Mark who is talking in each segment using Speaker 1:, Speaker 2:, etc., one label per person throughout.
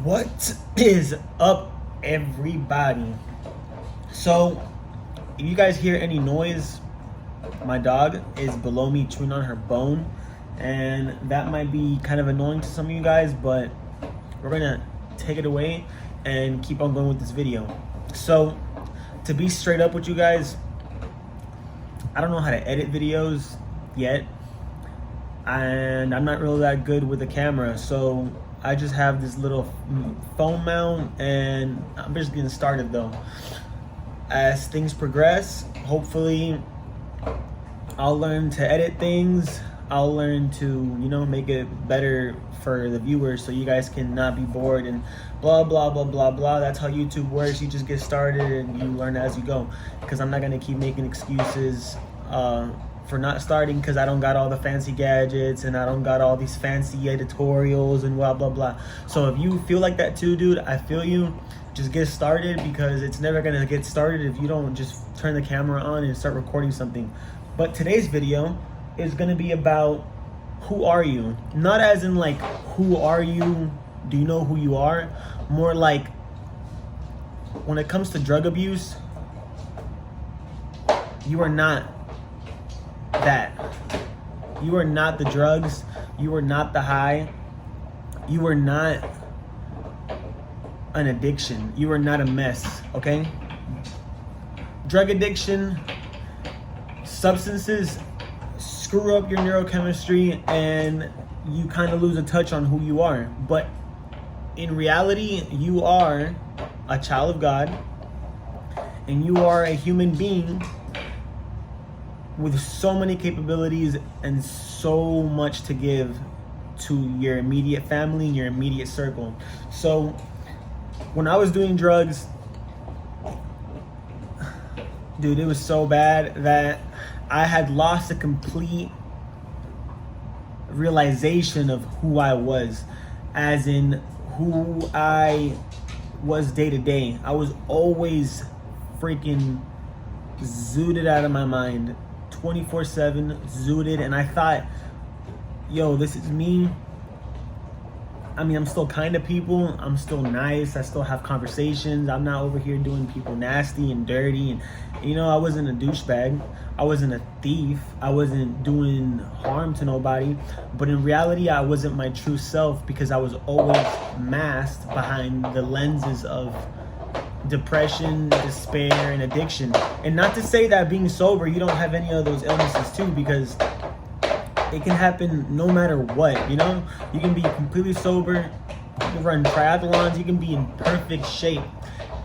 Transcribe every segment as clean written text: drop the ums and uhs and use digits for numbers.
Speaker 1: What is up, everybody? So, if you guys hear any noise, my dog is below me chewing on her bone, and that might be kind of annoying to some of you guys, but we're gonna take it away and keep on going with this video. So, to be straight up with you guys, I don't know how to edit videos yet, and I'm not really that good with the camera, so I just have this little phone mount, and I'm just getting started though. As things progress, hopefully I'll learn to edit things. I'll learn to, make it better for the viewers so you guys can not be bored and blah, blah, blah, blah, blah. That's how YouTube works. You just get started and you learn as you go. Because I'm not going to keep making excuses for not starting because I don't got all the fancy gadgets and I don't got all these fancy editorials and blah, blah, blah. So if you feel like that too, dude, I feel you. Just get started, because it's never going to get started if you don't just turn the camera on and start recording something. But today's video is going to be about who are you? Not as in like, who are you? Do you know who you are? More like, when it comes to drug abuse, you are not that. You are not the drugs. You are not the high. You are not an addiction. You are not a mess, okay? Drug addiction, substances screw up your neurochemistry and you kind of lose a touch on who you are. But in reality, you are a child of God and you are a human being with so many capabilities and so much to give to your immediate family and your immediate circle. So when I was doing drugs, dude, it was so bad that I had lost a complete realization of who I was, as in who I was day to day. I was always freaking zooted out of my mind, 24/7 zooted, and I thought, yo, this is me. I mean, I'm still kind of people. I'm still nice. I still have conversations. I'm not over here doing people nasty and dirty. And, I wasn't a douchebag. I wasn't a thief. I wasn't doing harm to nobody. But in reality, I wasn't my true self because I was always masked behind the lenses of depression, despair, and addiction. And not to say that being sober, you don't have any of those illnesses too, because it can happen no matter what, You can be completely sober, you can run triathlons, you can be in perfect shape,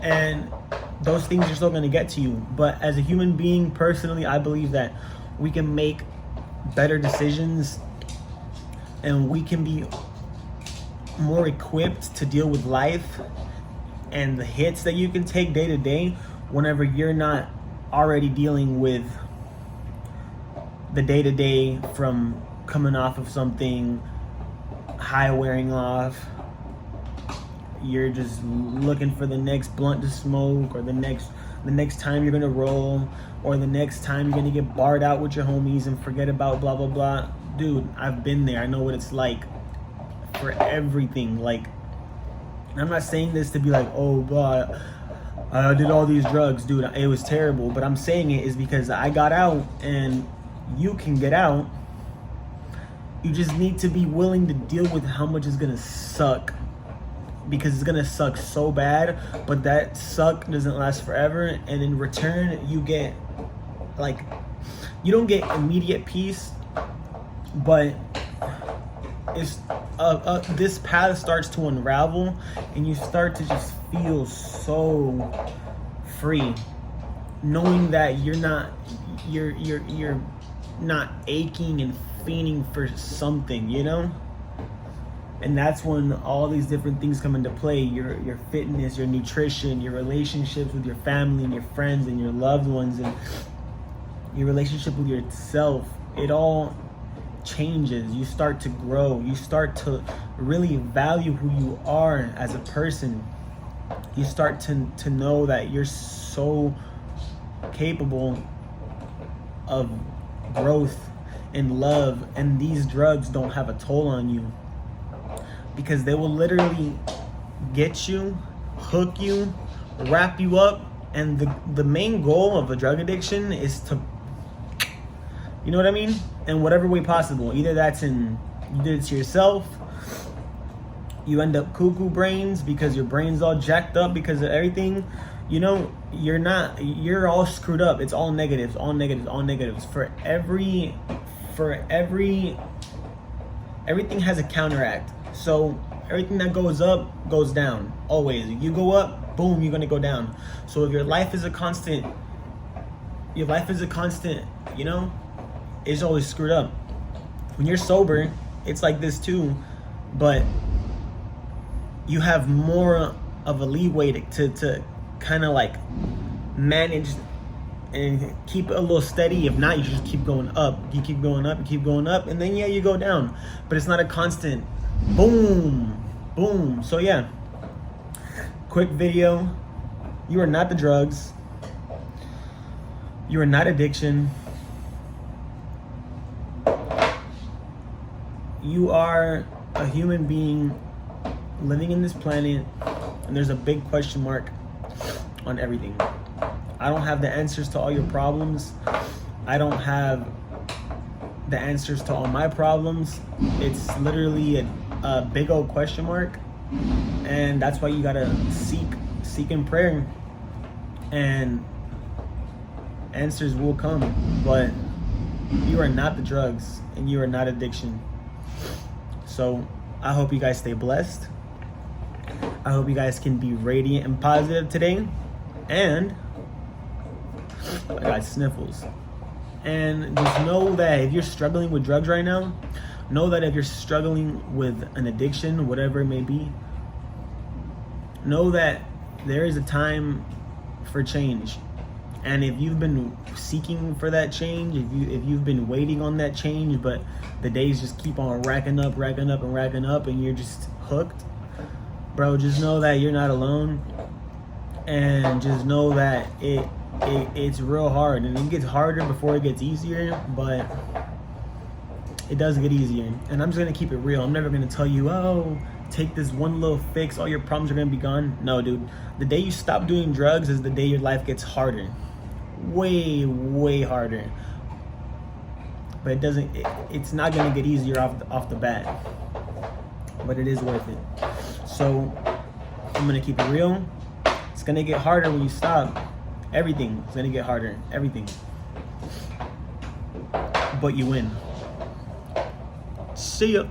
Speaker 1: and those things are still going to get to you. But as a human being, personally, I believe that we can make better decisions and we can be more equipped to deal with life and the hits that you can take day to day whenever you're not already dealing with the day-to-day, from coming off of something, high wearing off, you're just looking for the next blunt to smoke, or the next time you're gonna roll, or the next time you're gonna get barred out with your homies and forget about blah blah blah. Dude, I've been there. I know what it's like for everything. Like, I'm not saying this to be like, oh blah, I did all these drugs, dude, it was terrible. But I'm saying it is because I got out, and you can get out. You just need to be willing to deal with how much it's gonna suck, because it's gonna suck so bad, but that suck doesn't last forever. And in return, you get, like, you don't get immediate peace, but it's this path starts to unravel and you start to just feel so free, knowing that you're not aching and fiending for something, And that's when all these different things come into play. Your fitness, your nutrition, your relationships with your family and your friends and your loved ones, and your relationship with yourself. It all changes. You start to grow. You start to really value who you are as a person. You start to know that you're so capable of growth and love, and these drugs don't have a toll on you, because they will literally get you, hook you, wrap you up, and the main goal of a drug addiction is to, you know what I mean? In whatever way possible. Either that's in, you did it to yourself, you end up cuckoo brains because your brain's all jacked up because of everything. You know, you're all screwed up. It's all negatives, all negatives, all negatives. Everything has a counteract. So everything that goes up goes down, always. You go up, boom, you're gonna go down. So if your life is a constant, you know, it's always screwed up. When you're sober, it's like this too, but you have more of a leeway to kind of like manage and keep it a little steady. If not, you just keep going up. You keep going up, you keep going up, and then yeah, you go down. But it's not a constant boom, boom. So yeah, quick video. You are not the drugs. You are not addiction. You are a human being living in this planet, and there's a big question mark on everything. I don't have the answers to all your problems. I don't have the answers to all my problems. It's literally a big old question mark, and that's why you gotta seek in prayer, and answers will come. But you are not the drugs, and you are not addiction. So I hope you guys stay blessed. I hope you guys can be radiant and positive today. And I got sniffles. And just know that if you're struggling with drugs right now, know that if you're struggling with an addiction, whatever it may be, know that there is a time for change. And if you've been seeking for that change, if you've been waiting on that change, but the days just keep on racking up, and you're just hooked, bro, just know that you're not alone. And just know that it's real hard, and it gets harder before it gets easier, but it does get easier. And I'm just gonna keep it real. I'm never gonna tell you, oh, take this one little fix, all your problems are gonna be gone. No, dude. The day you stop doing drugs is the day your life gets harder. Way, way harder. But it's not gonna get easier off the bat. But it is worth it. So I'm gonna keep it real. It's gonna get harder when you stop. Everything is gonna get harder. Everything. But you win. See ya.